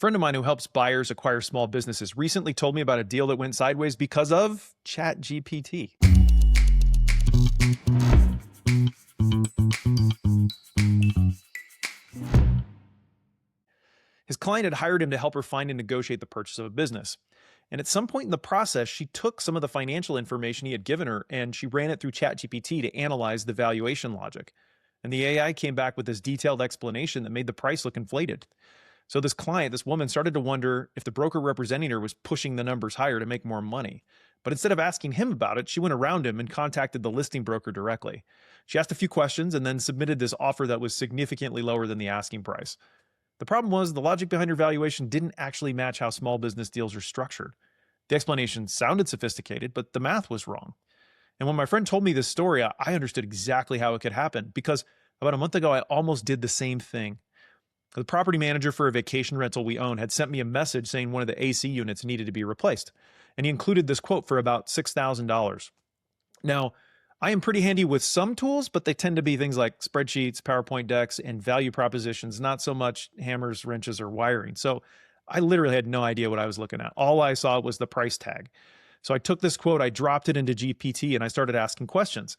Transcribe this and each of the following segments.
Friend of mine who helps buyers acquire small businesses recently told me about a deal that went sideways because of ChatGPT. His client had hired him to help her find and negotiate the purchase of a business. And at some point in the process, she took some of the financial information he had given her and she ran it through ChatGPT to analyze the valuation logic. And the AI came back with this detailed explanation that made the price look inflated. So this client, this woman, started to wonder if the broker representing her was pushing the numbers higher to make more money. But instead of asking him about it, she went around him and contacted the listing broker directly. She asked a few questions and then submitted this offer that was significantly lower than the asking price. The problem was the logic behind her valuation didn't actually match how small business deals are structured. The explanation sounded sophisticated, but the math was wrong. And when my friend told me this story, I understood exactly how it could happen because about a month ago, I almost did the same thing. The property manager for a vacation rental we own had sent me a message saying one of the AC units needed to be replaced. And he included this quote for about $6,000. Now, I am pretty handy with some tools, but they tend to be things like spreadsheets, PowerPoint decks, and value propositions, not so much hammers, wrenches, or wiring. So I literally had no idea what I was looking at. All I saw was the price tag. So I took this quote, I dropped it into GPT, and I started asking questions.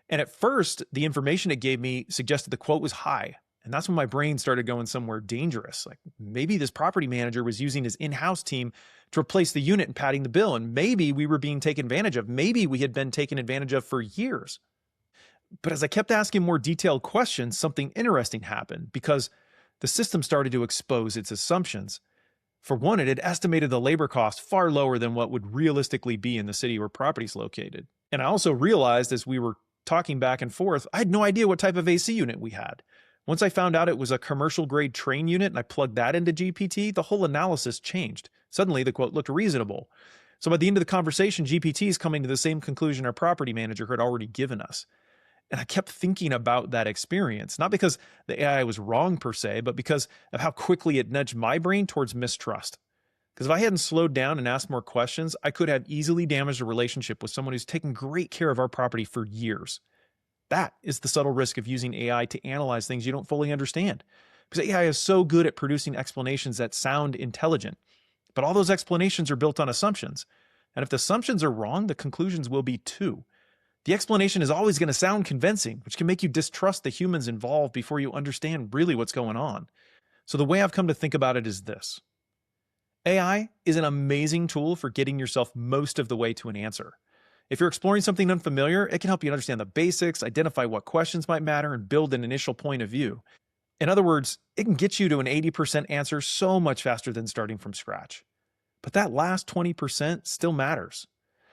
And at first, the information it gave me suggested the quote was high. And that's when my brain started going somewhere dangerous. Like maybe this property manager was using his in-house team to replace the unit and padding the bill. And maybe we were being taken advantage of. Maybe we had been taken advantage of for years. But as I kept asking more detailed questions, something interesting happened because the system started to expose its assumptions. For one, it had estimated the labor cost far lower than what would realistically be in the city where property is located. And I also realized as we were talking back and forth, I had no idea what type of AC unit we had. Once I found out it was a commercial grade Trane unit and I plugged that into GPT, the whole analysis changed. Suddenly the quote looked reasonable. So by the end of the conversation, GPT is coming to the same conclusion our property manager had already given us. And I kept thinking about that experience, not because the AI was wrong per se, but because of how quickly it nudged my brain towards mistrust. Because if I hadn't slowed down and asked more questions, I could have easily damaged a relationship with someone who's taken great care of our property for years. That is the subtle risk of using AI to analyze things you don't fully understand. Because AI is so good at producing explanations that sound intelligent. But all those explanations are built on assumptions. And if the assumptions are wrong, the conclusions will be too. The explanation is always going to sound convincing, which can make you distrust the humans involved before you understand really what's going on. So the way I've come to think about it is this. AI is an amazing tool for getting yourself most of the way to an answer. If you're exploring something unfamiliar, it can help you understand the basics, identify what questions might matter, and build an initial point of view. In other words, it can get you to an 80% answer so much faster than starting from scratch. But that last 20% still matters.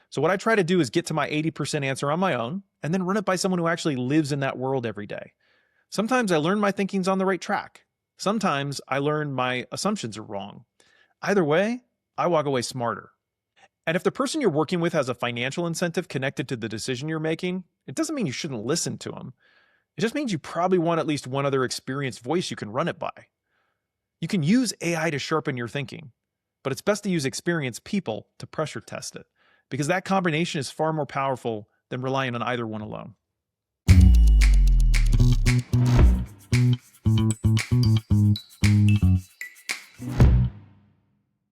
So what I try to do is get to my 80% answer on my own, and then run it by someone who actually lives in that world every day. Sometimes I learn my thinking's on the right track. Sometimes I learn my assumptions are wrong. Either way, I walk away smarter. And if the person you're working with has a financial incentive connected to the decision you're making, it doesn't mean you shouldn't listen to them. It just means you probably want at least one other experienced voice you can run it by. You can use AI to sharpen your thinking, but it's best to use experienced people to pressure test it, because that combination is far more powerful than relying on either one alone.